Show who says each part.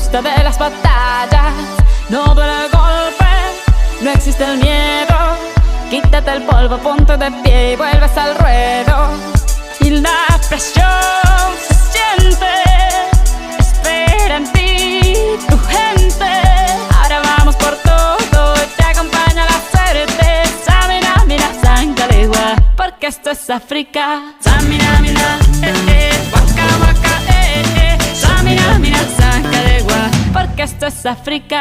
Speaker 1: gusta de las batallas, no duele el golpe, no existe el miedo. Quítate el polvo, ponte de pie y vuelves al ruedo. Y la presión se siente, espera en ti tu gente. Ahora vamos por todo, te acompaña la suerte. Samina, mira, Sangalegua, porque esto es África. Samina, mira, waka, waka, Samina, mira, Sangalegua, porque esto es África.